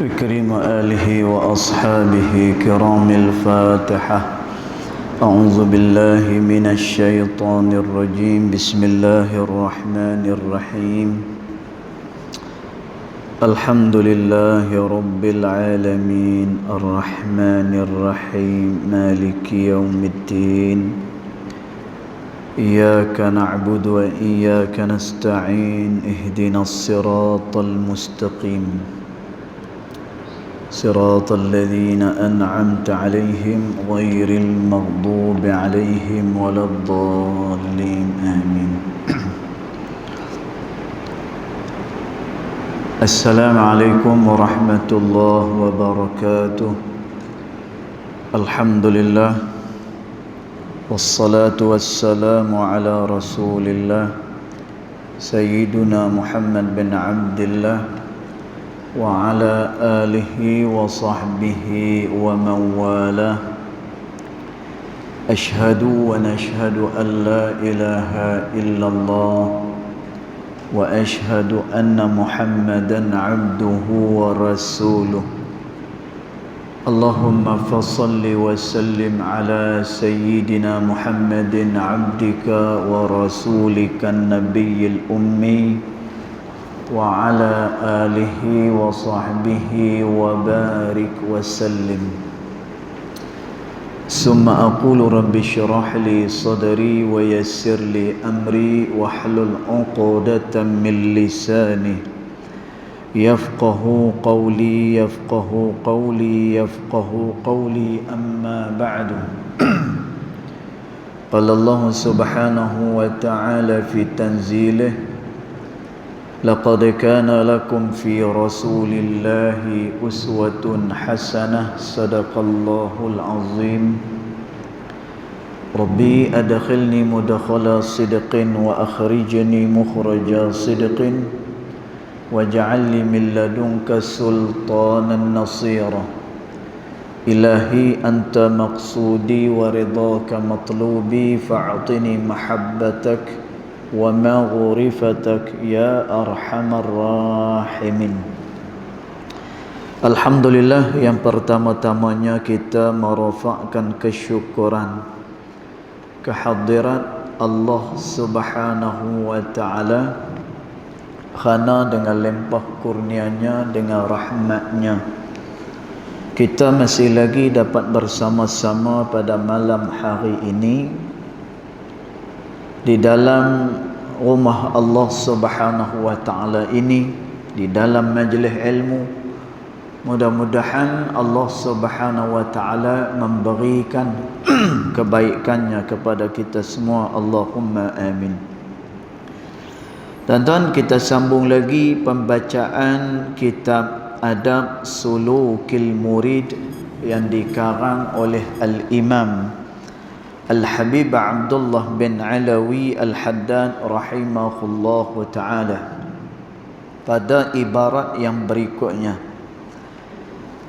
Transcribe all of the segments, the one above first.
الكريم وآله وأصحابه كرام الفاتحة. أعوذ بالله من الشيطان الرجيم. بسم الله الرحمن الرحيم. الحمد لله رب العالمين الرحمن الرحيم مالك يوم الدين. إياك نعبد وإياك نستعين. اهدنا الصراط المستقيم صراط الذين أنعمت عليهم غير المغضوب عليهم ولا الضالين آمين. السلام عليكم ورحمة الله وبركاته. الحمد لله والصلاة والسلام على رسول الله سيدنا محمد بن عبد الله وعلى آله وصحبه ومن والاه. أشهد ونشهد أن لا إله إلا الله وأشهد أن محمدا عبده ورسوله. اللهم فصل وسلم على سيدنا محمد عبدك ورسولك النبي الأمي وعلى آله وصحبه وبارك وسلم. ثم أقول رب اشرح لي صدري ويسر لي أمري واحلل عقدة من لساني يفقه قولي أما بعد. قال الله سبحانه وتعالى في تنزيله: لقد كان لكم في رسول الله أسوة حسنة. صدق الله العظيم. ربي أدخلني مدخل صدق وأخرجني مخرج صدق واجعل لي من لدنك سلطانا نصيرا. إلهي أنت مقصودي ورضاك مطلوبي فأعطني محبتك ومغفرتك يا أرحم الراحمين. Alhamdulillah, yang pertama-tamanya kita merafakkan kesyukuran kehadirat Allah Subhanahu wa taala kerana dengan limpah kurnianya, dengan rahmatnya, kita masih lagi dapat bersama-sama pada malam hari ini di dalam rumah Allah Subhanahu wa taala ini, di dalam majlis ilmu. Mudah-mudahan Allah Subhanahu wa taala memberikan kebaikannya kepada kita semua. Allahumma amin. Tuan-tuan, kita sambung lagi pembacaan kitab Adab Sulukil Murid yang dikarang oleh Al-Imam Al-Habib Abdullah bin Alawi Al-Haddad rahimahullah ta'ala, pada ibarat yang berikutnya.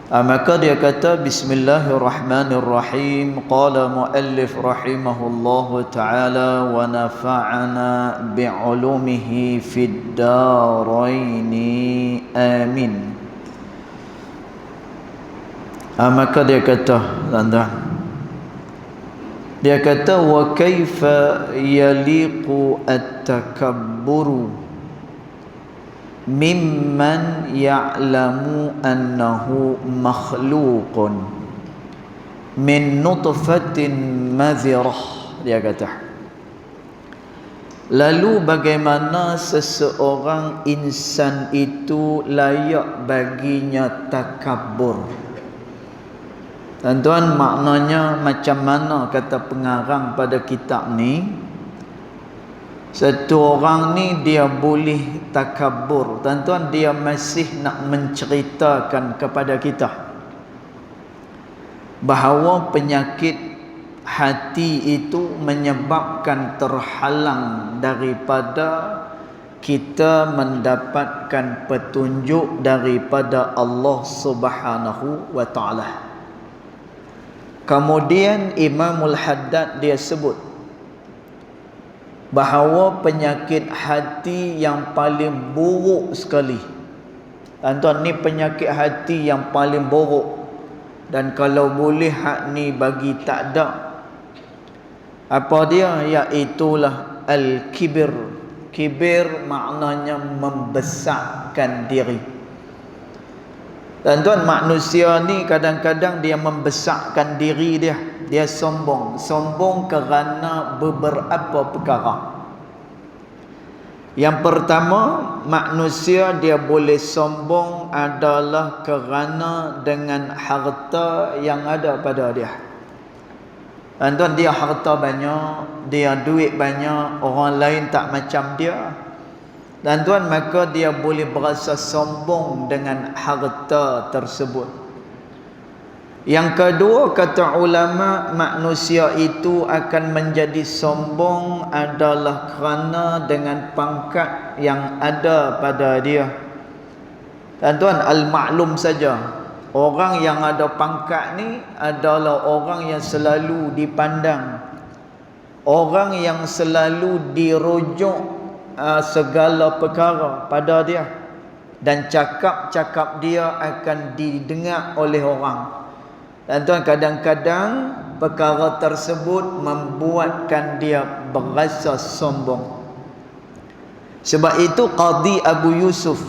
Maka dia kata, Bismillahirrahmanirrahim. Qala muallif rahimahullah ta'ala wa nafa'ana bi'ulumihi fid daraini amin. Maka dia kata, dia kata, wa kaifa yaliqu at-takabburu mimman ya'lamu annahu makhluqun min nutfatin madhirah. Dia kata, lalu bagaimana seseorang insan itu layak baginya takabbur. Tuan-tuan, maknanya macam mana kata pengarang pada kitab ni? Satu orang ni dia boleh takabur. Tuan-tuan, dia masih nak menceritakan kepada kita bahawa penyakit hati itu menyebabkan terhalang daripada kita mendapatkan petunjuk daripada Allah Subhanahu wa taala. Kemudian Imamul Haddad dia sebut bahawa penyakit hati yang paling buruk sekali Tuan-tuan, ni penyakit hati yang paling buruk. Dan kalau boleh hak ni bagi tak ada. Apa dia? Iaitulah al-kibir. Kibir maknanya membesarkan diri. Tuan-tuan, manusia ni kadang-kadang dia membesarkan diri dia. Dia sombong. Sombong kerana beberapa perkara. Yang pertama, manusia dia boleh sombong adalah kerana dengan harta yang ada pada dia. Tuan-tuan, dia harta banyak, dia duit banyak, orang lain tak macam dia. Tuan-tuan, maka dia boleh berasa sombong dengan harta tersebut. Yang kedua, kata ulama, manusia itu akan menjadi sombong adalah kerana dengan pangkat yang ada pada dia. Tuan-tuan, al-maklum saja, orang yang ada pangkat ni adalah orang yang selalu dipandang, orang yang selalu dirujuk segala perkara pada dia, dan cakap-cakap dia akan didengar oleh orang. Dan tuan, kadang-kadang perkara tersebut membuatkan dia berasa sombong. Sebab itu Qadhi Abu Yusuf,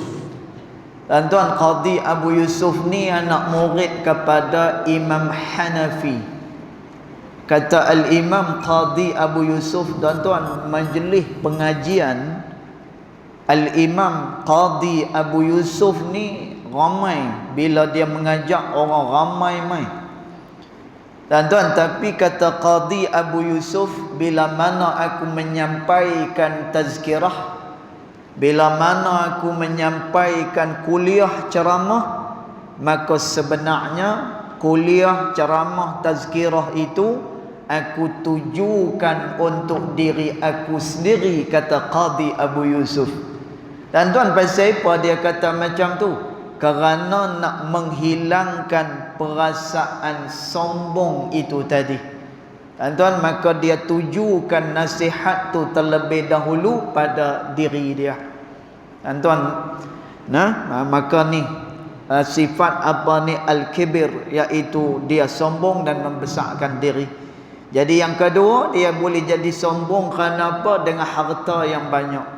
dan tuan, Qadhi Abu Yusuf ni anak murid kepada Imam Hanafi. Kata Al-Imam Qadhi Abu Yusuf, dan tuan, majlis pengajian Al-Imam Qadhi Abu Yusuf ni ramai. Bila dia mengajak orang ramai mai. Dan tuan, tapi kata Qadhi Abu Yusuf, bila mana aku menyampaikan tazkirah, bila mana aku menyampaikan kuliah ceramah, maka sebenarnya kuliah ceramah tazkirah itu aku tujukan untuk diri aku sendiri, kata Qadhi Abu Yusuf. Dan tuan, pasal apa dia kata macam tu? Kerana nak menghilangkan perasaan sombong itu tadi. Dan tuan, maka dia tujukan nasihat tu terlebih dahulu pada diri dia. Dan tuan, maka ni sifat apa ni? Al-kibir, iaitu dia sombong dan membesarkan diri. Jadi yang kedua, dia boleh jadi sombong kerana apa? Dengan harta yang banyak.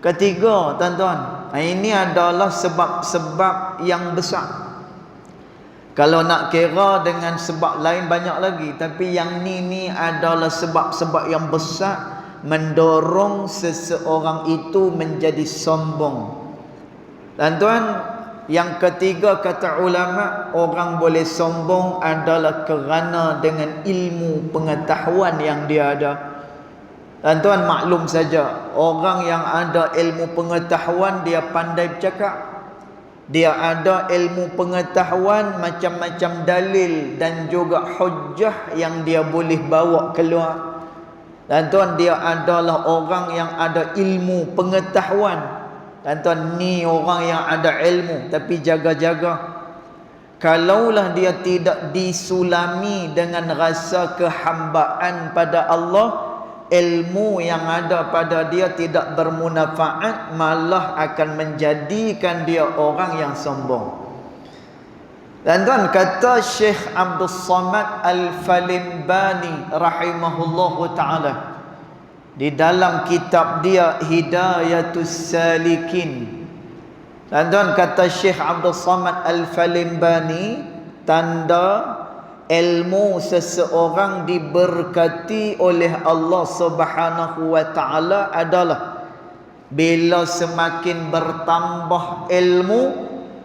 Ketiga, tuan-tuan, ini adalah sebab-sebab yang besar. Kalau nak kira dengan sebab lain banyak lagi, tapi yang ni adalah sebab-sebab yang besar mendorong seseorang itu menjadi sombong. Tuan-tuan, yang ketiga kata ulama, orang boleh sombong adalah kerana dengan ilmu pengetahuan yang dia ada. Dan tuan, maklum saja, orang yang ada ilmu pengetahuan dia pandai bercakap. Dia ada ilmu pengetahuan, macam-macam dalil dan juga hujjah yang dia boleh bawa keluar. Dan tuan, dia adalah orang yang ada ilmu pengetahuan. Dan tuan, ni orang yang ada ilmu, tapi jaga-jaga. Kalaulah dia tidak disulami dengan rasa kehambaan pada Allah, ilmu yang ada pada dia tidak bermanfaat, malah akan menjadikan dia orang yang sombong. Dan tuan, kata Syekh Abdul Samad Al-Falimbani rahimahullahu ta'ala di dalam kitab dia Hidayatus Salikin. Dan tuan, kata Syekh Abdul Samad Al-Falimbani, tanda ilmu seseorang diberkati oleh Allah Subhanahu wa ta'ala adalah bila semakin bertambah ilmu,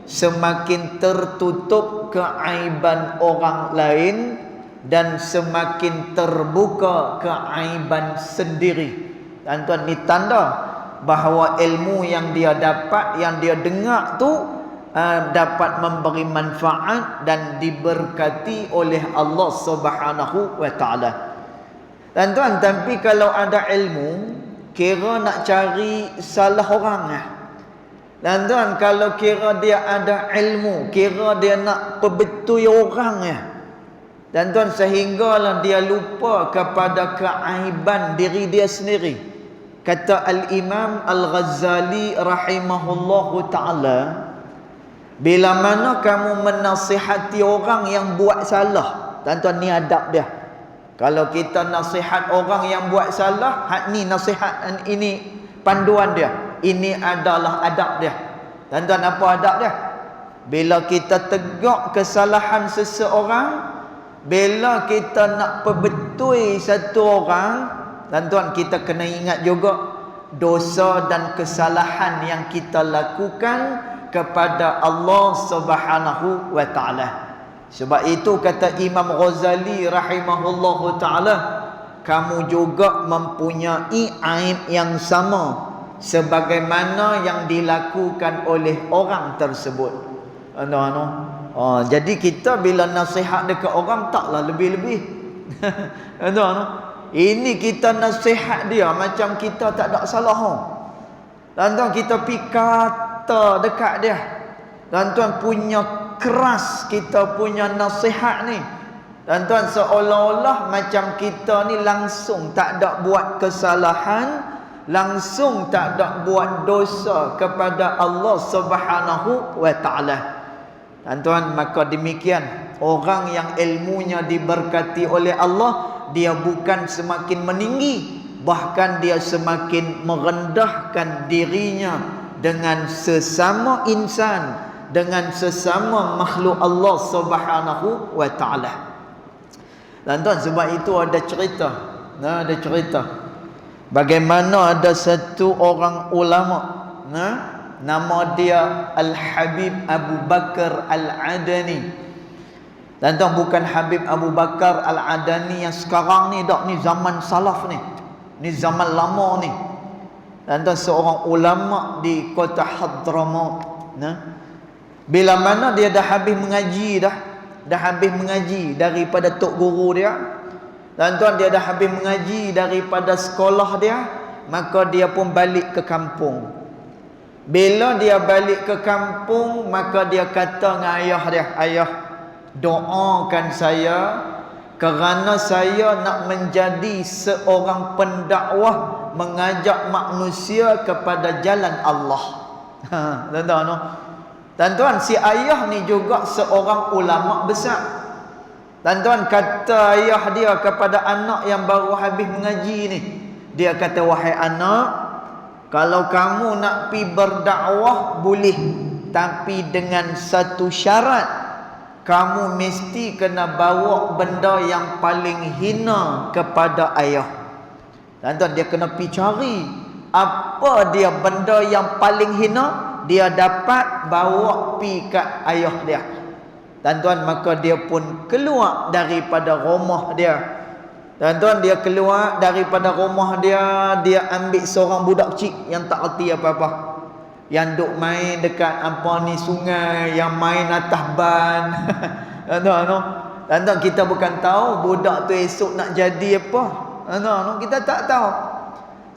semakin tertutup keaiban orang lain dan semakin terbuka keaiban sendiri. Dan tuan, ni tanda bahawa ilmu yang dia dapat, yang dia dengar tu dapat memberi manfaat dan diberkati oleh Allah Subhanahu wa ta'ala. Dan tuan, tapi kalau ada ilmu, kira nak cari salah orang lah. Dan tuan, kalau kira dia ada ilmu, kira dia nak perbetui orang lah. Dan tuan, sehinggalah dia lupa kepada keaiban diri dia sendiri. Kata Al-Imam Al-Ghazali rahimahullahu ta'ala, Bila mana kamu menasihati orang yang buat salah, tuan-tuan, ni adab dia. Kalau kita nasihat orang yang buat salah, ni nasihat, ini panduan dia. Ini adalah adab dia. Tuan-tuan, apa adab dia? Bila kita tegak kesalahan seseorang, bila kita nak perbetui satu orang, tuan-tuan, kita kena ingat juga dosa dan kesalahan yang kita lakukan kepada Allah Subhanahu wa taala. Sebab itu kata Imam Ghazali rahimahullahu taala, kamu juga mempunyai aib yang sama sebagaimana yang dilakukan oleh orang tersebut. Jadi kita bila nasihat dekat orang taklah lebih-lebih. Ini kita nasihat dia macam kita tak ada salah. Tuan-tuan, kita pi kata dekat dia. Tuan-tuan, punya keras kita punya nasihat ni. Tuan-tuan, seolah-olah macam kita ni langsung tak ada buat kesalahan, langsung tak ada buat dosa kepada Allah Subhanahu wa taala. Tuan-tuan, maka demikian orang yang ilmunya diberkati oleh Allah, dia bukan semakin meninggi, bahkan dia semakin merendahkan dirinya dengan sesama insan, dengan sesama makhluk Allah Subhanahu wa taala. Tuan-tuan, sebab itu ada cerita. Ada cerita bagaimana ada satu orang ulama, nama dia Al-Habib Abu Bakar Al-Adani. Tuan-tuan, bukan Habib Abu Bakar Al-Adani yang sekarang ni, dak, ni zaman salaf ni. Ni zaman lama ni. Tuan-tuan, seorang ulama di kota Hadramaut. Bila mana dia dah habis mengaji dah habis mengaji daripada tok guru dia. Tuan-tuan, dia dah habis mengaji daripada sekolah dia, maka dia pun balik ke kampung. Bila dia balik ke kampung, maka dia kata dengan ayah dia, ayah, doakan saya kerana saya nak menjadi seorang pendakwah mengajak manusia kepada jalan Allah. Tuan-tuan, si ayah ni juga seorang ulama besar. Tuan-tuan, kata ayah dia kepada anak yang baru habis mengaji ni, dia kata, wahai anak, kalau kamu nak pi berdakwah boleh, tapi dengan satu syarat, kamu mesti kena bawa benda yang paling hina kepada ayah. Tuan-tuan, dia kena pi cari apa dia benda yang paling hina, dia dapat bawa pi kat ayah dia. Tuan-tuan, maka dia pun keluar daripada rumah dia. Tuan-tuan, dia keluar daripada rumah dia, dia ambil seorang budak kecil yang tak erti apa-apa, yang duk main dekat apa ni sungai, yang main atas ban. Tuan-tuan, kita bukan tahu budak tu esok nak jadi apa. Kita tak tahu.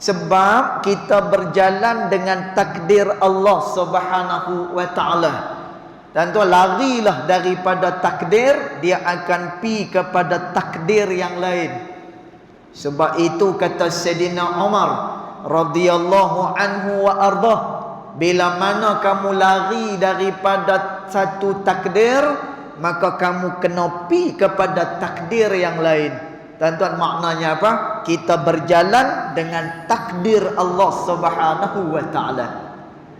Sebab kita berjalan dengan takdir Allah Subhanahu wa taala. Tuan-tuan, larilah daripada takdir, dia akan pi kepada takdir yang lain. Sebab itu kata Sayyidina Umar radhiyallahu anhu wa ardah, bila mana kamu lari daripada satu takdir, maka kamu kena pi kepada takdir yang lain. Tuan-tuan, maknanya apa? Kita berjalan dengan takdir Allah Subhanahu wa taala.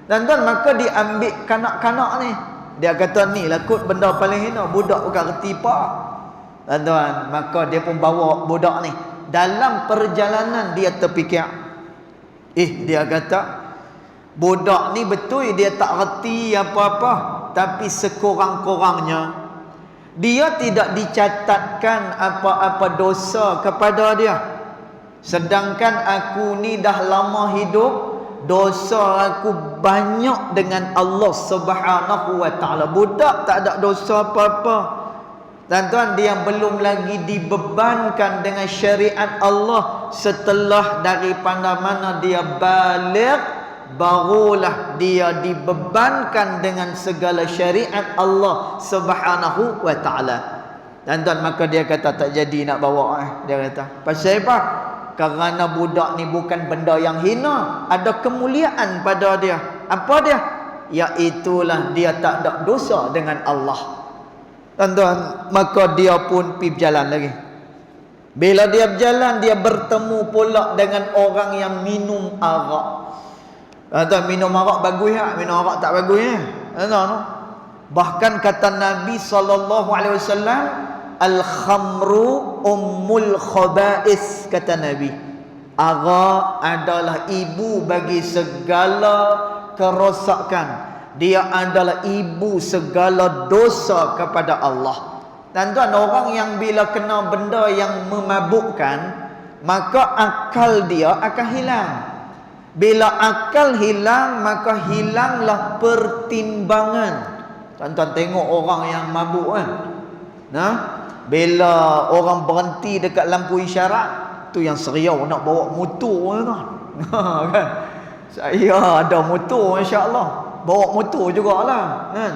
Tuan-tuan, maka diambil kanak-kanak ni. Dia kata, ni lah kot benda paling hina, budak bukan reti apa. Tuan-tuan, maka dia pun bawa budak ni. Dalam perjalanan dia terfikir, dia kata, budak ni betul dia tak reti apa-apa, tapi sekurang-kurangnya dia tidak dicatatkan apa-apa dosa kepada dia. Sedangkan aku ni dah lama hidup, dosa aku banyak dengan Allah Subhanahu wa taala. Budak tak ada dosa apa-apa. Tuan-tuan, dia belum lagi dibebankan dengan syariat Allah. Setelah daripada mana dia balik, barulah dia dibebankan dengan segala syariat Allah Subhanahu wa taala. Tuan-tuan, maka dia kata tak jadi nak bawa. Dia kata, pasal apa? Kerana budak ni bukan benda yang hina, ada kemuliaan pada dia. Apa dia? iaitulah dia tak ada dosa dengan Allah. Tuan-tuan, maka dia pun pergi berjalan lagi. Bila dia berjalan, dia bertemu pula dengan orang yang minum arak. Tuan-tuan, minum arak bagus tak? Minum arak tak bagus ya? Tuan-tuan, bahkan kata Nabi SAW, al-khamru ummul khaba'is, kata Nabi. Arak adalah ibu bagi segala kerosakan. Dia adalah ibu segala dosa kepada Allah. Tuan-tuan, orang yang bila kena benda yang memabukkan, maka akal dia akan hilang. Bila akal hilang, maka hilanglah pertimbangan. Tuan-tuan tengok orang yang mabuk kan. Nah, bila orang berhenti dekat lampu isyarat, tu yang seriau nak bawa motor kan. Kan? Saya ada motor insya-Allah. Bawa motor jugalah kan.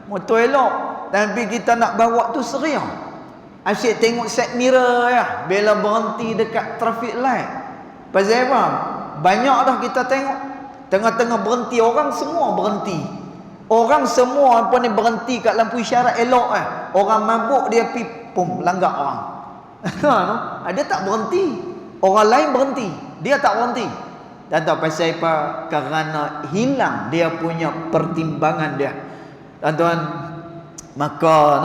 Motor elok, tapi kita nak bawa tu seriau. Asyik tengok side mirror ya bila berhenti dekat traffic light. Pasal apa? Banyak dah kita tengok tengah-tengah berhenti, orang semua berhenti. Orang semua apa ni berhenti kat lampu isyarat elok Orang mabuk dia pi pum langgar orang. Dia tak berhenti. Orang lain berhenti, dia tak berhenti. Dan tak pasal apa? Kerana hilang dia punya pertimbangan dia. Tuan-tuan, maka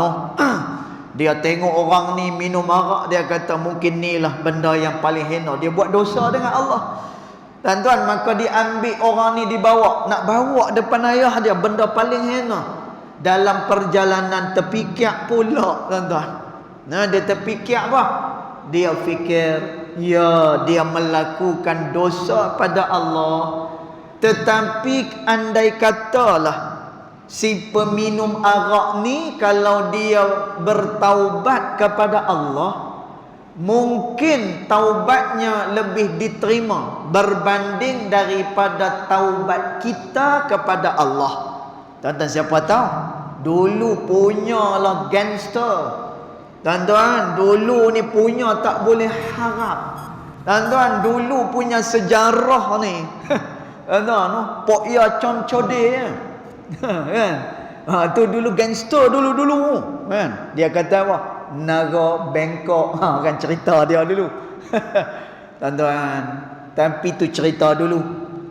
dia tengok orang ni minum arak, dia kata mungkin ni lah benda yang paling hina. Dia buat dosa dengan Allah. Tuan-tuan, maka diambil orang ni dibawa, nak bawa depan ayah dia, benda paling hina. Dalam perjalanan terfikir pula, tuan-tuan. Dia terfikir apa? Dia fikir, ya, dia melakukan dosa pada Allah. Tetapi andai katalah si peminum arak ni, kalau dia bertaubat kepada Allah, mungkin taubatnya lebih diterima berbanding daripada taubat kita kepada Allah. Tuan-tuan, siapa tahu dulu punyalah gangster. Tuan-tuan, dulu ni punya tak boleh harap. Tuan-tuan, dulu punya sejarah ni. Tuan-tuan, Pok Ya Chon Chode kan? Tu dulu gangster dulu kan? Dia kata apa? Nara Bangkok. Kan cerita dia dulu. Tuan-tuan, tapi tu cerita dulu.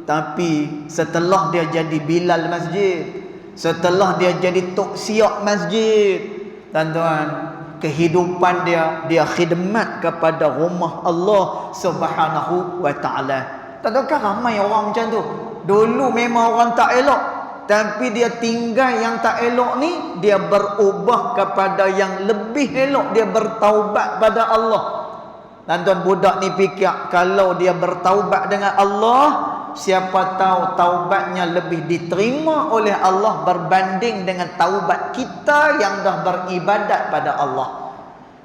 Tapi setelah dia jadi Bilal masjid, setelah dia jadi Tok Siak masjid, tuan-tuan, kehidupan dia khidmat kepada rumah Allah Subhanahu wa taala. Tuan-tuan, kan ramai orang macam tu. Dulu memang orang tak elok, tapi dia tinggal yang tak elok ni, dia berubah kepada yang lebih elok, dia bertaubat pada Allah. Tuan-tuan, budak ni fikir kalau dia bertaubat dengan Allah, siapa tahu taubatnya lebih diterima oleh Allah berbanding dengan taubat kita yang dah beribadat pada Allah.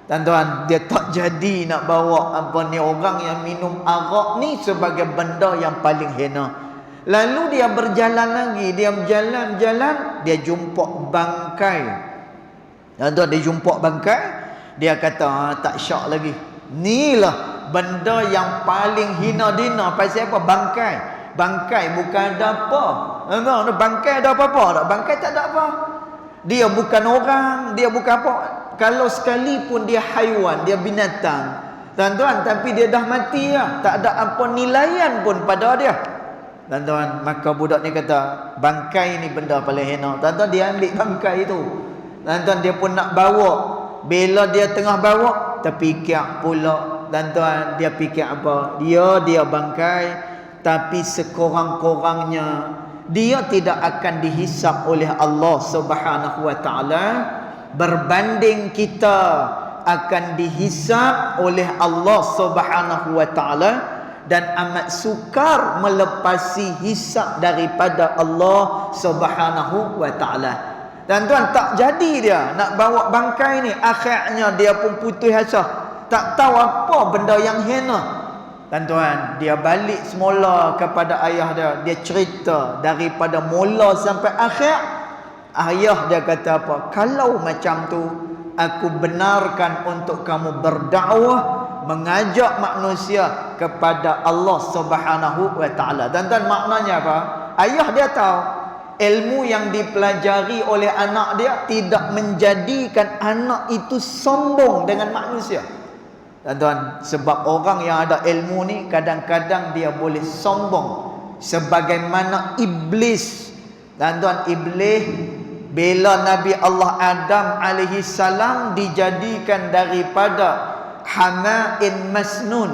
Tuan-tuan, dia tak jadi nak bawa apa ni orang yang minum arak ni sebagai benda yang paling hina. Lalu dia berjalan lagi, dia berjalan-jalan, dia jumpa bangkai. Tuan-tuan, dia jumpa bangkai, dia kata tak syak lagi. Inilah benda yang paling hina dina. Pasal apa? Bangkai. Bangkai bukan ada apa. Bangkai ada apa-apa tak? Bangkai tak ada apa. Dia bukan orang, dia bukan apa. Kalau sekalipun dia haiwan, dia binatang, tuan-tuan, tapi dia dah mati lah. Tak ada apa nilaian pun pada dia. Tuan-tuan, maka budak ni kata, bangkai ni benda paling hina. Tuan-tuan, dia ambil bangkai itu. Tuan-tuan, dia pun nak bawa. Bila dia tengah bawa, terfikir pula. Tuan-tuan, dia fikir apa? Dia bangkai, tapi sekurang-kurangnya dia tidak akan dihisap oleh Allah Subhanahu wa taala berbanding kita akan dihisap oleh Allah Subhanahu wa taala, dan amat sukar melepasi hisap daripada Allah Subhanahu wa taala. Tuan-tuan, tak jadi dia nak bawa bangkai ni, akhirnya dia pun putus asa, tak tahu apa benda yang hina. Tuan-tuan, dia balik semula kepada ayah dia. Dia cerita daripada mula sampai akhir. Ayah dia kata apa? Kalau macam tu, aku benarkan untuk kamu berdakwah, mengajak manusia kepada Allah Subhanahu wa taala. Tuan-tuan, maknanya apa? Ayah dia tahu ilmu yang dipelajari oleh anak dia tidak menjadikan anak itu sombong dengan manusia. Tuan-tuan, sebab orang yang ada ilmu ni kadang-kadang dia boleh sombong sebagaimana iblis. Tuan-tuan, iblis bila Nabi Allah Adam alaihi salam dijadikan daripada hama'in masnun.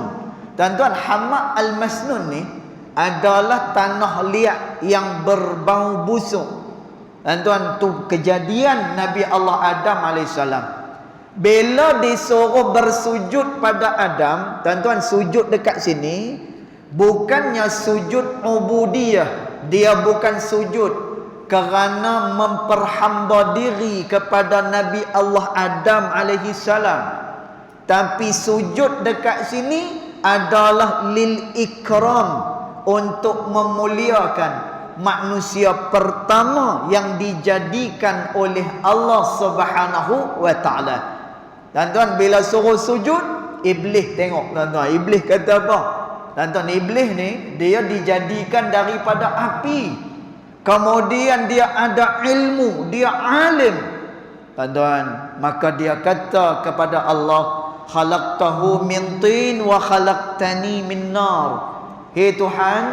Tuan-tuan, hama' al-masnun ni adalah tanah liat yang berbau busuk. Tuan-tuan, tu kejadian Nabi Allah Adam alaihi salam. Bila disuruh bersujud pada Adam, tuan-tuan, sujud dekat sini bukannya sujud ubudiyah. Dia bukan sujud kerana memperhamba diri kepada Nabi Allah Adam alaihi salam. Tapi sujud dekat sini adalah lil ikram, untuk memuliakan manusia pertama yang dijadikan oleh Allah Subhanahu wa taala. Tuan-tuan, bila suruh sujud, iblis tengok tuan-tuan. Iblis kata apa? Tuan-tuan, iblis ni dia dijadikan daripada api. Kemudian dia ada ilmu, dia alim. Tuan-tuan, maka dia kata kepada Allah, khalaqtahu min tin wa khalaqtani min nar. Hei Tuhan,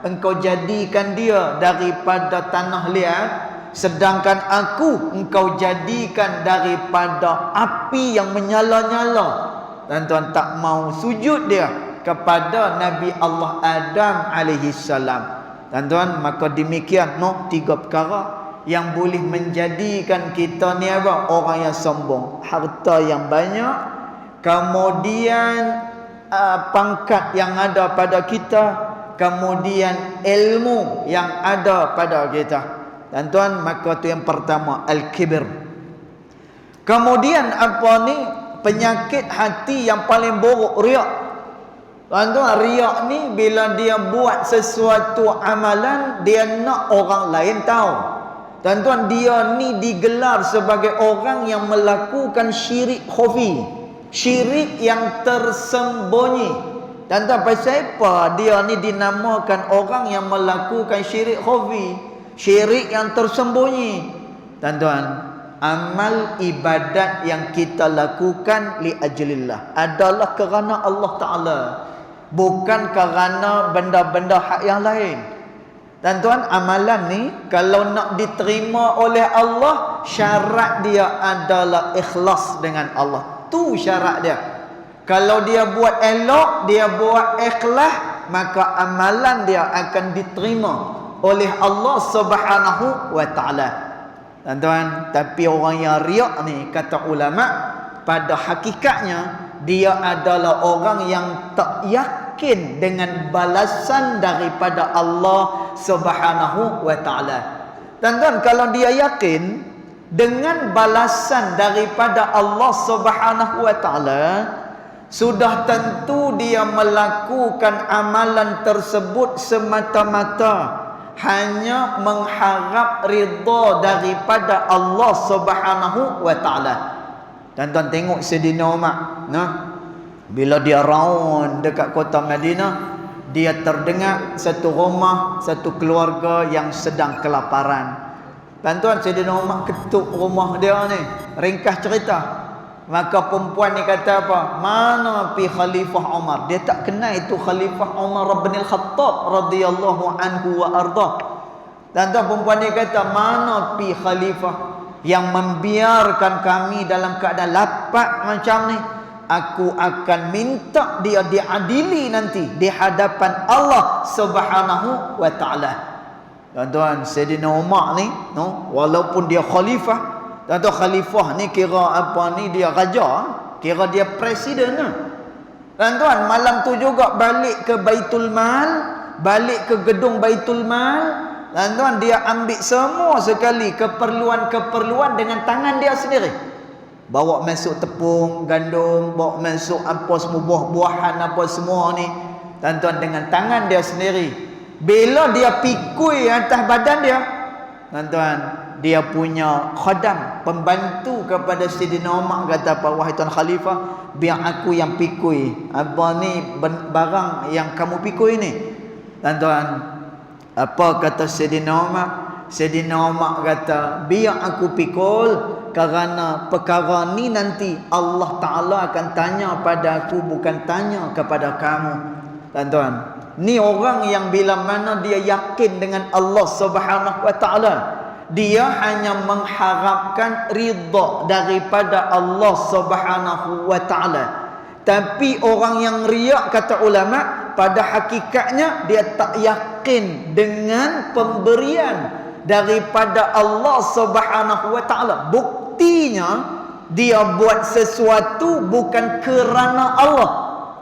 Engkau jadikan dia daripada tanah liat, sedangkan aku Engkau jadikan daripada api yang menyala-nyala. Tuan-tuan, tak mau sujud dia kepada Nabi Allah Adam alaihi salam. Tuan-tuan, maka demikian 3 perkara yang boleh menjadikan kita ni apa? Orang yang sombong. Harta yang banyak, kemudian pangkat yang ada pada kita, kemudian ilmu yang ada pada kita. Tuan-tuan, maka itu yang pertama, al-kibir. Kemudian apa ni? Penyakit hati yang paling buruk, riak. Tuan-tuan, riak ni bila dia buat sesuatu amalan, dia nak orang lain tahu. Tuan-tuan, dia ni digelar sebagai orang yang melakukan syirik khafi, syirik yang tersembunyi. Tuan-tuan, pasal apa dia ni dinamakan orang yang melakukan syirik khafi, syirik yang tersembunyi? Tuan-tuan, amal ibadat yang kita lakukan li ajlillah adalah kerana Allah Ta'ala, bukan kerana benda-benda hak yang lain. Tuan-tuan, amalan ni kalau nak diterima oleh Allah, syarat dia adalah ikhlas dengan Allah. Tu syarat dia. Kalau dia buat elok, dia buat ikhlas, maka amalan dia akan diterima oleh Allah Subhanahu wa taala. Tuan-tuan, tapi orang yang riak ni, kata ulama, pada hakikatnya dia adalah orang yang tak yakin dengan balasan daripada Allah Subhanahu wa taala. Tuan-tuan, kalau dia yakin dengan balasan daripada Allah Subhanahu wa taala, sudah tentu dia melakukan amalan tersebut semata-mata hanya mengharap ridha daripada Allah Subhanahu wa taala. Tuan-tuan, tengok Sayyidina Umar, bila dia raun dekat kota Madinah, dia terdengar satu rumah, satu keluarga yang sedang kelaparan. Tuan-tuan, Sayyidina Umar ketuk rumah dia ni, ringkas cerita. Maka perempuan ni kata apa? Mana pi Khalifah Umar? Dia tak kenal itu Khalifah Umar bin Al-Khattab radhiyallahu anhu wa arda. Tuan-tuan, perempuan ni kata, mana pi Khalifah yang membiarkan kami dalam keadaan lapar macam ni? Aku akan minta dia diadili nanti di hadapan Allah Subhanahu wa taala. Tuan-tuan, Sayyidina Umar ni, walaupun dia khalifah, tuan-tuan, khalifah ni kira apa ni? Dia raja, kira dia presiden. Tuan-tuan, malam tu juga balik ke Baitul Mal, balik ke gedung Baitul Mal. Tuan-tuan, dia ambil semua sekali keperluan-keperluan dengan tangan dia sendiri. Bawa masuk tepung, gandum, bawa masuk apa semua buah-buahan apa semua ni. Tuan-tuan, dengan tangan dia sendiri. Bila dia pikul atas badan dia, tuan-tuan, dia punya khadam, pembantu kepada Sayyidina Umar, kata apa? Wahai Tuan Khalifah, biar aku yang pikul apa ni barang yang kamu pikul ni. Tuan-tuan, apa kata Sayyidina Umar? Sayyidina Umar kata, biar aku pikul, kerana perkara ni nanti Allah Ta'ala akan tanya pada aku, bukan tanya kepada kamu. Tuan-tuan, ni orang yang bila mana dia yakin dengan Allah Subhanahu Wa Ta'ala, dia hanya mengharapkan ridha daripada Allah Subhanahu Wa Ta'ala. Tapi orang yang riak, kata ulama, pada hakikatnya dia tak yakin dengan pemberian daripada Allah Subhanahu Wa Ta'ala. Buktinya dia buat sesuatu bukan kerana Allah,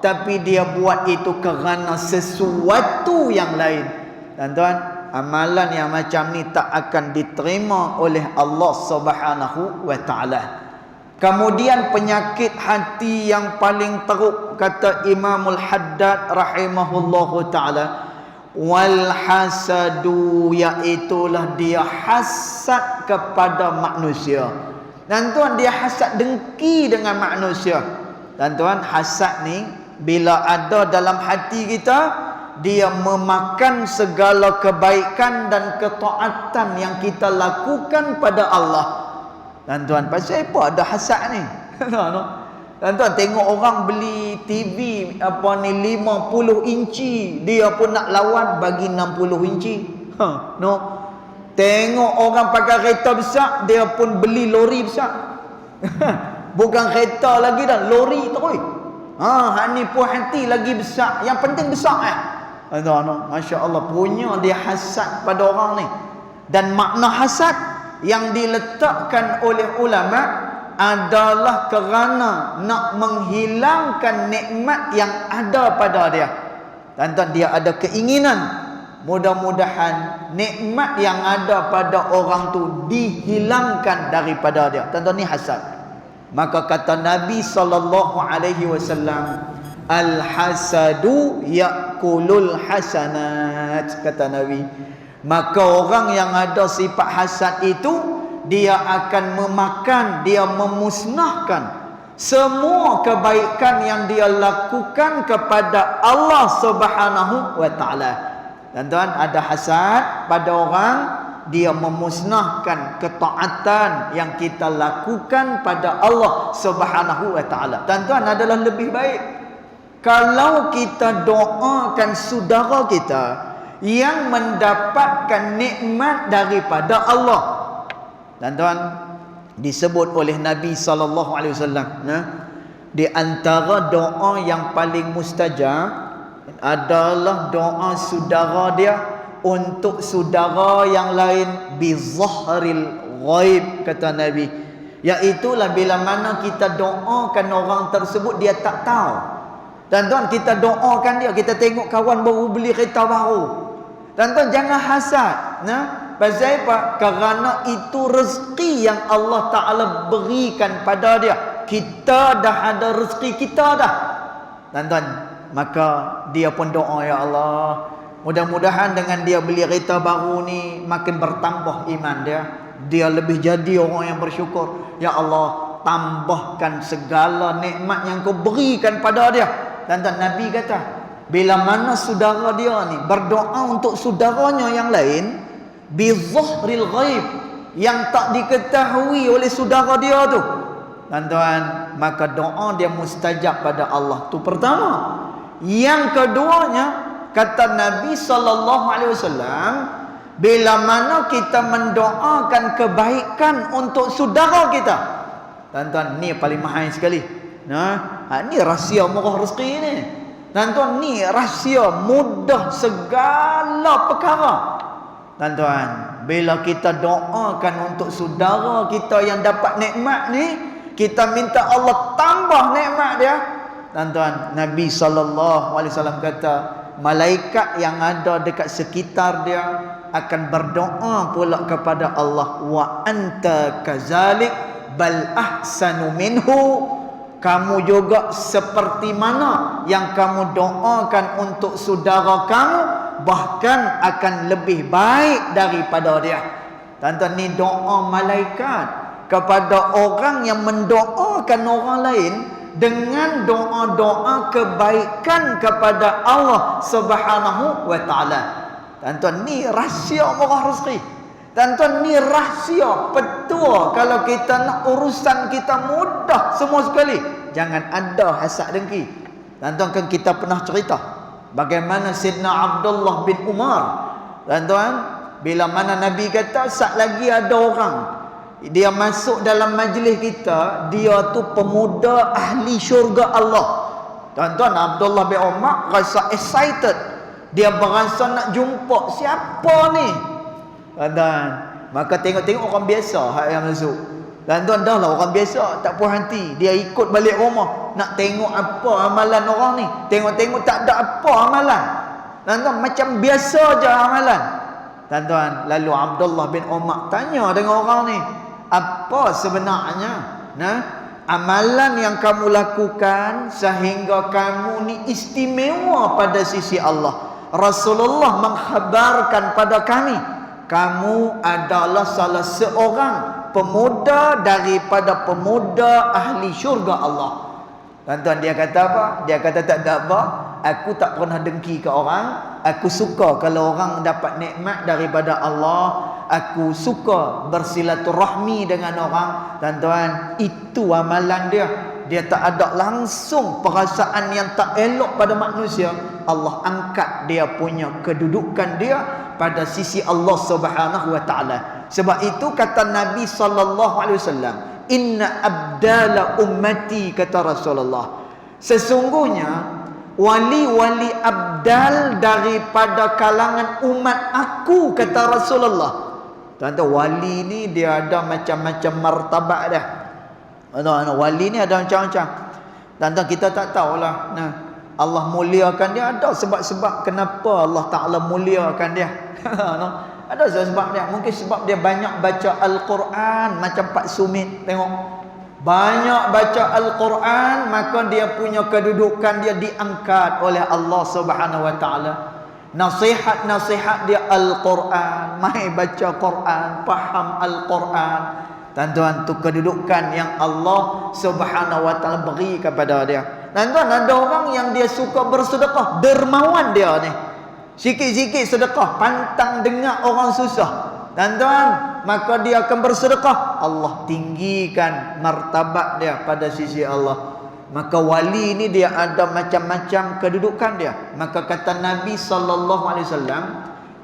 tapi dia buat itu kerana sesuatu yang lain. Tuan-tuan, amalan yang macam ni tak akan diterima oleh Allah Subhanahu Wa Ta'ala. Kemudian penyakit hati yang paling teruk, kata Imamul Haddad rahimahullahu ta'ala, wal hasadu, iaitulah dia hasad kepada manusia. Dan tuan, dia hasad dengki dengan manusia. Dan tuan, hasad ni bila ada dalam hati kita, dia memakan segala kebaikan dan ketaatan yang kita lakukan pada Allah. Dan tuan, pasal apa ada hasad ni? Dan tuan, tengok orang beli TV 50 inci, dia pun nak lawan bagi 60 inci. Tengok orang pakai kereta besar, dia pun beli lori besar. Bukan kereta lagi dah, lori terus. Ni pun hati lagi besar, yang penting besar Masya Allah, punya dia hasad pada orang ni. Dan makna hasad yang diletakkan oleh ulama adalah kerana nak menghilangkan nikmat yang ada pada dia. Tuan-tuan, dia ada keinginan mudah-mudahan nikmat yang ada pada orang tu dihilangkan daripada dia. Tuan-tuan, ni hasad. Maka kata Nabi SAW, al-hasadu yakulul hasanat, kata Nabi. Maka orang yang ada sifat hasad itu, dia akan memakan, dia memusnahkan semua kebaikan yang dia lakukan kepada Allah Subhanahu Wa Ta'ala. Dan tuan, ada hasad pada orang, dia memusnahkan ketaatan yang kita lakukan pada Allah Subhanahu Wa Ta'ala. Dan tuan, adalah lebih baik kalau kita doakan saudara kita yang mendapatkan nikmat daripada Allah. Dan tuan, disebut oleh Nabi SAW, di antara doa yang paling mustajab adalah doa saudara dia untuk saudara yang lain bi zahril ghaib, kata Nabi. Iaitulah bila mana kita doakan orang tersebut, dia tak tahu. Dan tuan, kita doakan dia, kita tengok kawan baru beli kereta baru. Dan tuan, jangan hasad. Pasal apa? Kerana itu rezeki yang Allah Ta'ala berikan pada dia. Kita dah ada rezeki kita dah. Dan tuan, maka dia pun doa, ya Allah, mudah-mudahan dengan dia beli kereta baru ni makin bertambah iman dia. Dia lebih jadi orang yang bersyukur. Ya Allah, tambahkan segala nikmat yang kau berikan pada dia. Dan tuan, Nabi kata, bila mana saudara dia ni berdoa untuk saudaranya yang lain bi zahril ghaib, yang tak diketahui oleh saudara dia tu, dan tuan, maka doa dia mustajab pada Allah. Tu pertama. Yang keduanya, kata Nabi SAW, bila mana kita mendoakan kebaikan untuk saudara kita, dan tuan, ni paling mahal sekali. Ni rahsia murah rezeki ni. Dan tuan, ni rahsia mudah segala perkara. Dan tuan, bila kita doakan untuk saudara kita yang dapat nikmat ni, kita minta Allah tambah nikmat dia. Dan tuan, Nabi SAW kata, malaikat yang ada dekat sekitar dia akan berdoa pula kepada Allah, wa anta kazalik bal ahsanu minhu. Kamu juga seperti mana yang kamu doakan untuk saudara kamu, bahkan akan lebih baik daripada dia. Tuan-tuan, ni doa malaikat kepada orang yang mendoakan orang lain dengan doa-doa kebaikan kepada Allah Subhanahu Wa Ta'ala. Tuan-tuan, ni rahsia murah rezeki. Tuan-tuan, ni rahsia petua. Kalau kita nak urusan kita mudah semua sekali, jangan ada hasad dengki. Tuan-tuan, kan kita pernah cerita bagaimana Sayyidina Abdullah bin Umar. Tuan-tuan, bila mana Nabi kata sat lagi ada orang dia masuk dalam majlis kita, dia tu pemuda ahli syurga Allah. Tuan-tuan, Abdullah bin Umar rasa excited. Dia berasa nak jumpa siapa ni. Tuan-tuan, maka tengok-tengok orang biasa hak yang masuk. Tuan-tuan, dah lah orang biasa, tak puas hati. Dia ikut balik rumah nak tengok apa amalan orang ni. Tengok-tengok tak ada apa amalan. Tuan-tuan, macam biasa je amalan. Tuan-tuan, lalu Abdullah bin Umar tanya dengan orang ni, apa sebenarnya amalan yang kamu lakukan sehingga kamu ni istimewa pada sisi Allah? Rasulullah mengkhabarkan pada kami, kamu adalah salah seorang pemuda daripada pemuda ahli syurga Allah. Tuan-tuan, dia kata apa? Dia kata tak ada apa, aku tak pernah dengki ke orang. Aku suka kalau orang dapat nikmat daripada Allah. Aku suka bersilaturahmi dengan orang. Tuan-tuan, itu amalan dia. Dia tak ada langsung perasaan yang tak elok pada manusia. Allah angkat dia punya kedudukan dia pada sisi Allah Subhanahu wa taala. Sebab itu kata Nabi sallallahu alaihi wasallam, inna abdala ummati, kata Rasulullah, sesungguhnya wali-wali abdal daripada kalangan umat aku, kata Rasulullah. Tuan-tuan, wali ni dia ada macam-macam martabat dah. Tuan-tuan, wali ni ada macam-macam. Tuan-tuan, kita tak tahulah. Allah muliakan dia, ada sebab-sebab kenapa Allah Ta'ala muliakan dia. Ada sebab dia. Mungkin sebab dia banyak baca Al-Quran. Macam Pak Sumit, tengok, banyak baca Al-Quran, maka dia punya kedudukan dia diangkat oleh Allah Subhanahu wa taala. Nasihat-nasihat dia Al-Quran, mai baca Quran, faham Al-Quran. Tuan-tuan, tu kedudukan yang Allah Subhanahu wa taala beri kepada dia. Tuan-tuan, ada orang yang dia suka bersedekah, dermawan dia ni. Sikit-sikit sedekah, pantang dengar orang susah. Tuan-tuan, maka dia akan bersedekah, Allah tinggikan martabat dia pada sisi Allah. Maka wali ni dia ada macam-macam kedudukan dia. Maka kata Nabi sallallahu alaihi wasallam,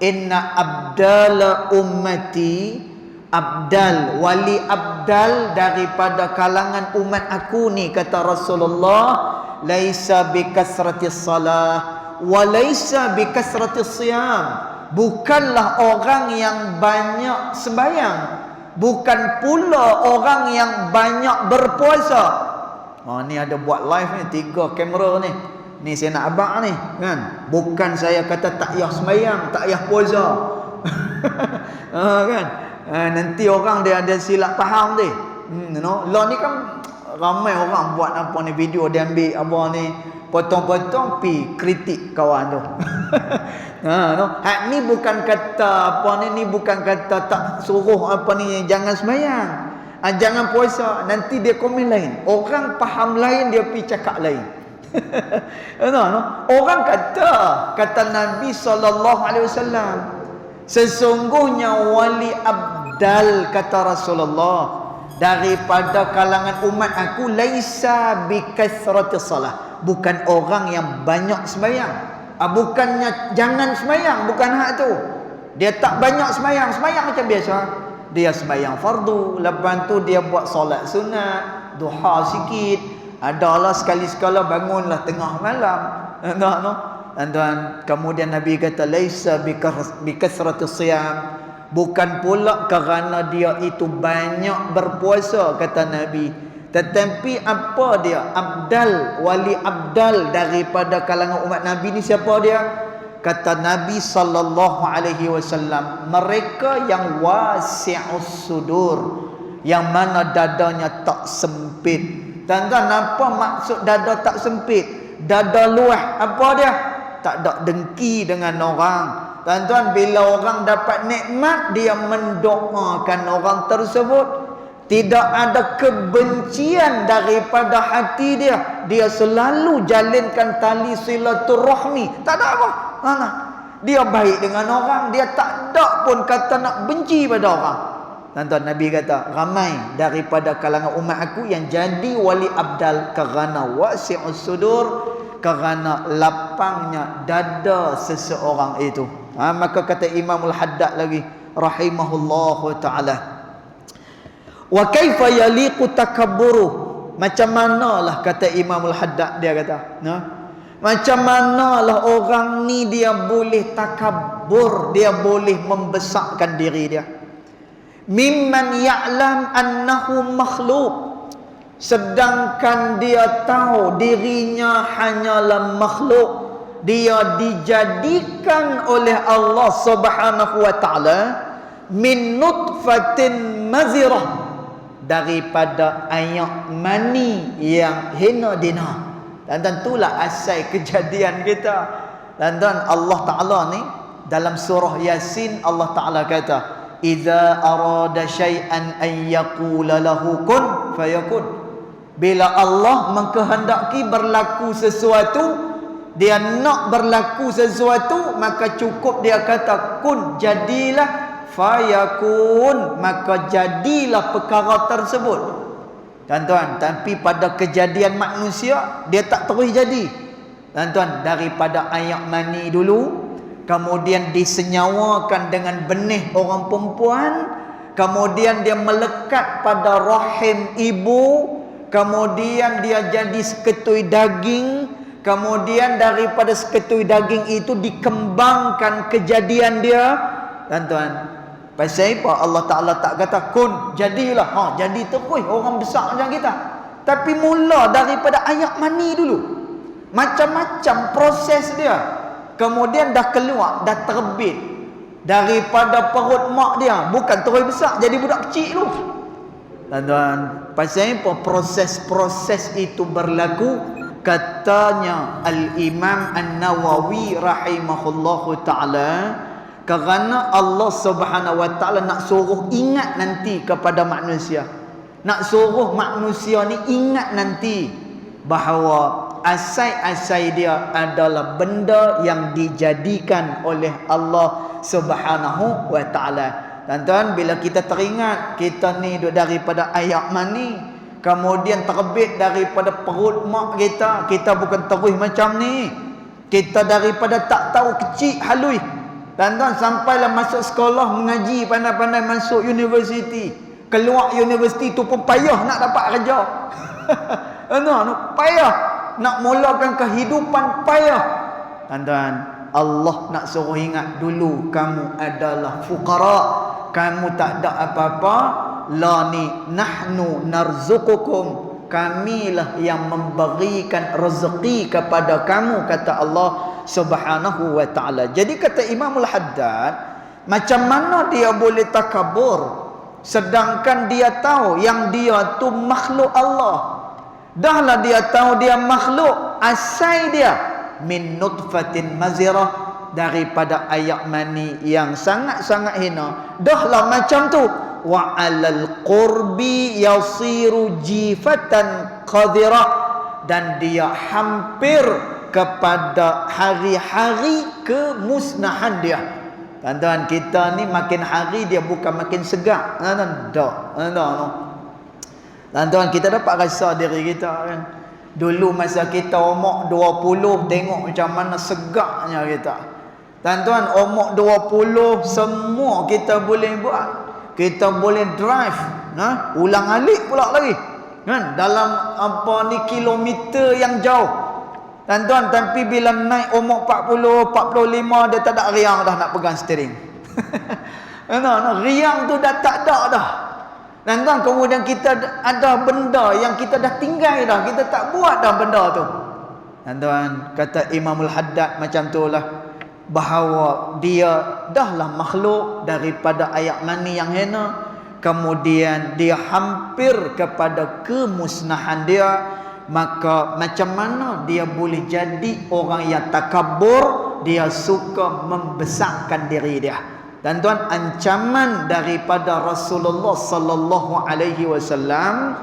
inna abdala ummati, abdal, wali abdal daripada kalangan umat aku ni, kata Rasulullah, laisa bikasratis salah wa laisa bikasratis siyam. Bukanlah orang yang banyak sembahyang, bukan pula orang yang banyak berpuasa. Ni ada buat live ni, 3 kamera ni. Ni saya nak abang ni, kan? Bukan saya kata tak payah sembahyang, tak payah puasa. Kan? Nanti orang dia ada silap faham dia. Lah ni kan ramai orang buat apa ni, video dia ambil abang ni, potong-potong pi kritik kawan tu. Ni bukan kata apa ni bukan kata tak suruh apa ni jangan sembahyang, jangan puasa. Nanti dia komen lain, orang faham lain, dia pi cakap lain. Orang kata Nabi sallallahu alaihi wasallam, sesungguhnya wali abdal, kata Rasulullah, daripada kalangan umat aku, laisa bikasratis salah, bukan orang yang banyak sembahyang. Bukannya jangan sembahyang, bukan hak tu. Dia tak banyak sembahyang, sembahyang macam biasa. Dia sembahyang fardu, lepas tu dia buat solat sunat, duha sikit. Adalah sekali-sekala bangunlah tengah malam. Tuan-tuan, kemudian Nabi kata laisa bikasratis siyam, bukan pula kerana dia itu banyak berpuasa, kata Nabi. Tetapi apa dia? Abdal, wali abdal daripada kalangan umat Nabi ni siapa dia? Kata Nabi sallallahu alaihi wasallam, mereka yang wasi'us sudur, yang mana dadanya tak sempit. Tuan-tuan, apa maksud dada tak sempit? Dada luas. Apa dia? Tak ada dengki dengan orang. Tuan-tuan, bila orang dapat nikmat, dia mendoakan orang tersebut. Tidak ada kebencian daripada hati dia. Dia selalu jalinkan tali silaturahmi. Tak ada apa. Dia baik dengan orang, dia tak ada pun kata nak benci pada orang. Tuan-tuan, Nabi kata, ramai daripada kalangan umat aku yang jadi wali abdal kerana wasi'us sudur, kerana lapangnya dada seseorang itu. Maka kata Imamul Haddad lagi rahimahullahu ta'ala, wa kaifa yaliqu takabburu, macam manalah kata Imamul Haddad, dia kata, macam manalah orang ni dia boleh takabur, dia boleh membesarkan diri dia. Mimman ya'lam annahu makhluk, sedangkan dia tahu dirinya hanyalah makhluk. Dia dijadikan oleh Allah Subhanahu wa ta'ala min nutfatin mazirah, daripada ayak mani yang hina dina. Dan tentulah asal kejadian kita. Dan Allah Ta'ala ni dalam surah Yasin, Allah Ta'ala kata, "Idza arada syai'an an yaqula lahu kun fayakun." Bila Allah mengkehendaki berlaku sesuatu, dia nak berlaku sesuatu, maka cukup dia kata kun, jadilah, fayakun, maka jadilah perkara tersebut. Tuan-tuan, tapi pada kejadian manusia dia tak terus jadi. Tuan-tuan, daripada ayak mani dulu, kemudian disenyawakan dengan benih orang perempuan, kemudian dia melekat pada rahim ibu, kemudian dia jadi seketui daging, kemudian daripada seketui daging itu dikembangkan kejadian dia. Tuan-tuan, pasal apa Allah Ta'ala tak kata kun, jadilah, jadi terus orang besar macam kita. Tapi mula daripada ayak mani dulu, macam-macam proses dia, kemudian dah keluar, dah terbit daripada perut mak dia, bukan terus besar jadi budak kecil tu. Tuan-tuan, pasal apa proses-proses itu berlaku? Katanya Al-Imam An-Nawawi rahimahullahu ta'ala, kerana Allah Subhanahu wa ta'ala nak suruh ingat nanti kepada manusia, nak suruh manusia ni ingat nanti bahawa asai-asai dia adalah benda yang dijadikan oleh Allah Subhanahu wa ta'ala. Tuan-tuan, bila kita teringat kita ni daripada ayak mani, kemudian terbit daripada perut mak kita, kita bukan terus macam ni, kita daripada tak tahu kecil halui, tuan-tuan, sampailah masuk sekolah mengaji, pandai-pandai masuk universiti. Keluar universiti tu pun payah nak dapat kerja. Tuan-tuan, payah nak mulakan kehidupan, payah. Tuan-tuan, Allah nak suruh ingat dulu kamu adalah fuqara, kamu tak ada apa-apa. La ni nahnu narzuqukum, kamilah yang memberikan rezeki kepada kamu, kata Allah Subhanahu wa ta'ala. Jadi kata Imamul Haddad, macam mana dia boleh takabur sedangkan dia tahu yang dia tu makhluk Allah. Dahlah dia tahu dia makhluk, asal dia min nutfatin mazirah, daripada ayak mani yang sangat-sangat hina. Dahlah macam tu, wa alal qurbi yasiru jifatan qadirah, dan dia hampir kepada hari-hari kemusnahan dia. Tuan-tuan, kita ni makin hari dia bukan makin segar. Tuan-tuan, kita dapat rasa diri kita kan. Dulu masa kita umur 20, tengok macam mana segarnya kita. Tuan-tuan, umur 20 semua kita boleh buat. Kita boleh drive, ulang alik pula lagi, kan, dalam kilometer yang jauh. Tuan-tuan, tapi bila naik umur 40, 45, dia tak ada riang dah nak pegang steering. Riang tu dah tak ada dah. Tuan-tuan, kemudian kita ada benda yang kita dah tinggal dah, kita tak buat dah benda tu. Tuan-tuan, kata Imamul Haddad macam tu lah, bahawa dia dahlah makhluk daripada ayak mani yang hina, kemudian dia hampir kepada kemusnahan dia. Maka macam mana dia boleh jadi orang yang takabur, dia suka membesarkan diri dia. Dan tuan, ancaman daripada Rasulullah sallallahu alaihi wasallam,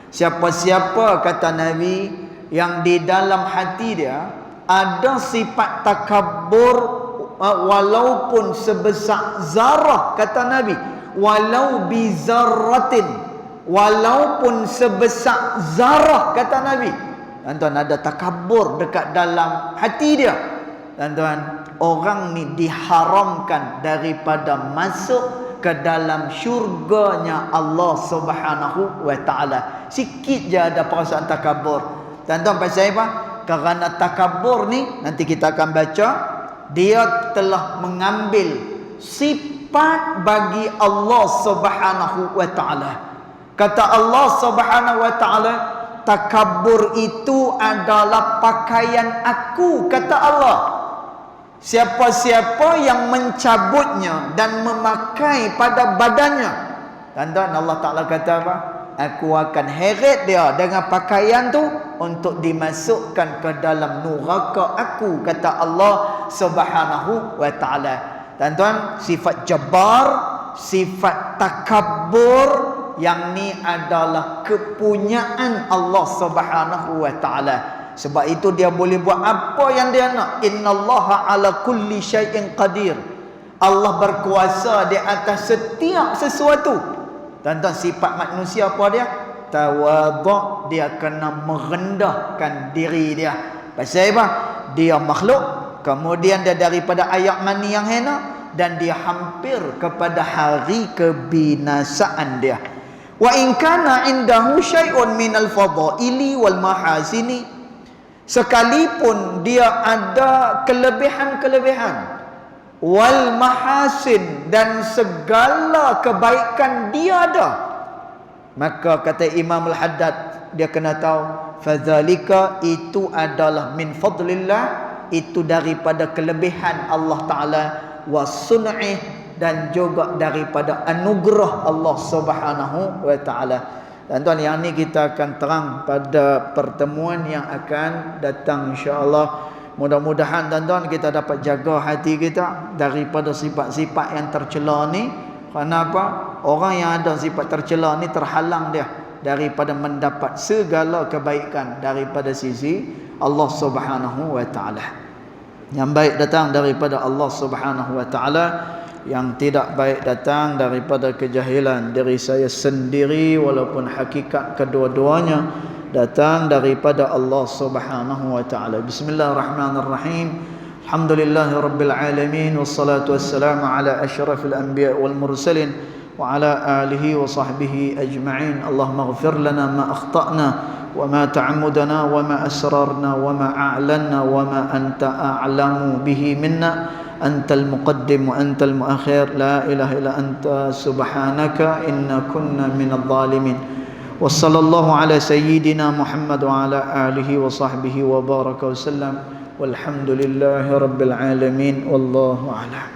siapa-siapa kata Nabi yang di dalam hati dia ada sifat takabur walaupun sebesar zarah, kata Nabi, walau bi zarratin, walaupun sebesar zarah, kata Nabi. Tuan-tuan, ada takabur dekat dalam hati dia. Tuan-tuan, orang ni diharamkan daripada masuk ke dalam syurganya Allah Subhanahu wa taala. Sikit je ada perasaan takabur. Tuan-tuan, pasal apa? Kerana takabur ni, nanti kita akan baca, dia telah mengambil sifat bagi Allah Subhanahu wa taala. Kata Allah Subhanahu wa taala, takabur itu adalah pakaian aku, kata Allah. Siapa-siapa yang mencabutnya dan memakai pada badannya, tuan-tuan, Allah Ta'ala kata apa? Aku akan heret dia dengan pakaian tu untuk dimasukkan ke dalam neraka aku, kata Allah Subhanahu wa taala. Tuan-tuan, sifat jabbar, sifat takabur, yang ni adalah kepunyaan Allah Subhanahu wa taala. Sebab itu dia boleh buat apa yang dia nak. Innallaha ala kulli syai'in qadir. Allah berkuasa di atas setiap sesuatu. Tuan-tuan, sifat manusia apa dia? Tawadhu'. Dia kena merendahkan diri dia. Pasal apa? Dia makhluk, kemudian dia daripada ayak mani yang hina, dan dia hampir kepada hari kebinasaan dia. Wa in kana indahu syai'un minal fadaili wal mahasini, sekalipun dia ada kelebihan-kelebihan, wal mahasin, dan segala kebaikan dia ada, maka kata Imam Al-Haddad, dia kena tahu, fadzalika, itu adalah min fadlillah, itu daripada kelebihan Allah Ta'ala, wasun'ih, dan juga daripada anugerah Allah Subhanahu wa taala. Tuan-tuan, yang ni kita akan terang pada pertemuan yang akan datang, insya-Allah. Mudah-mudahan tuan-tuan kita dapat jaga hati kita daripada sifat-sifat yang tercela ni. Kerana apa? Orang yang ada sifat tercela ni terhalang dia daripada mendapat segala kebaikan daripada sisi Allah Subhanahu wa taala. Yang baik datang daripada Allah Subhanahu wa taala, yang tidak baik datang daripada kejahilan diri saya sendiri, walaupun hakikat kedua-duanya datang daripada Allah Subhanahu wa taala. Bismillahirrahmanirrahim. Alhamdulillahirabbil alamin, wassalatu wassalamu ala asyrafil anbiya wal mursalin wa ala alihi wa sahbihi ajma'in. Allahumma ighfir lana ma akhtana wa ma ta'ammudana wa ma asrarna wa ma a'lanna wa ma anta a'lamu bihi minna. أنت المقدم وأنت المؤخر، لا إله إلا أنت سبحانك إنا كنا من الظالمين. وصلى الله على سيدنا محمد وعلى آله وصحبه وبارك وسلم، والحمد لله رب العالمين، والله أعلم.